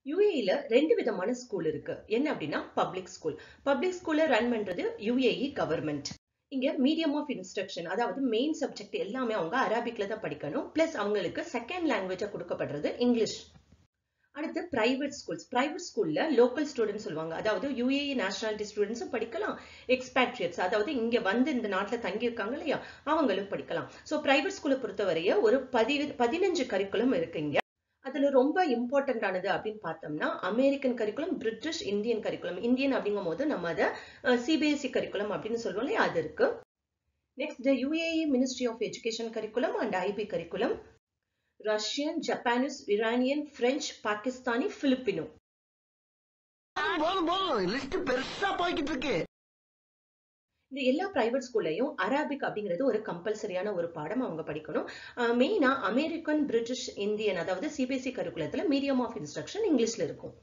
யுஏஇல 2 விதமான ஸ்கூல் இருக்கு. என்ன அப்படின்னா பப்ளிக் ஸ்கூல். பப்ளிக் ஸ்கூல்ல ரன் பண்றது யுஏஇ கவர்மெண்ட். இங்க மீடியம் ஆஃப் இன்ஸ்ட்ரக்ஷன், அதாவது மெயின் சப்ஜெக்ட் எல்லாமே அவங்க அரபிக்ல தான் படிக்கணும். பிளஸ் அவங்களுக்கு செகண்ட் லாங்குவேஜா கொடுக்கப்படுறது இங்கிலீஷ். அடுத்து பிரைவேட் ஸ்கூல்ஸ். பிரைவேட் ஸ்கூல்ல லோக்கல் ஸ்டூடெண்ட்ஸ் சொல்லுவாங்க. அதாவது யுஏஇ நேஷனாலிட்டி ஸ்டூடெண்ட்ஸும் படிக்கலாம், எக்ஸ்பேட்ரியட்ஸ் அதாவது இங்க வந்து இந்த நாட்டுல தங்கி இருக்காங்க இல்லையா அவங்களும் படிக்கலாம். சோ பிரைவேட் ஸ்கூலை பொறுத்தவரைய ஒரு 15 கரிக்குலம் இருக்கு இங்க. அதுல ரொம்ப இம்பார்ட்டன்ட் ஆனது அப்படின்னு பார்த்தோம்னா American curriculum, British, Indian curriculum. Indian அப்படிங்கும் போது நம்ம அதை சிபிஎஸ்இ கரிக்குலம் அப்படின்னு சொல்லுவோம் இல்லையா, அது இருக்கு. Next UAE ministry of education curriculum and IB curriculum. Russian, Japanese, Iranian, French, Pakistani, Filipino. இந்த எல்லா பிரைவேட் ஸ்கூல்லையும் அரபிக் அப்படிங்கிறது ஒரு கம்பல்சரியான ஒரு பாடம் அவங்க படிக்கணும். மெயினா அமெரிக்கன், பிரிட்டிஷ், இந்தியன் அதாவது சிபிஎஸ்இ கரிக்குலத்துல மீடியம் ஆஃப் இன்ஸ்ட்ரக்ஷன் இங்கிலீஷ்ல இருக்கும்.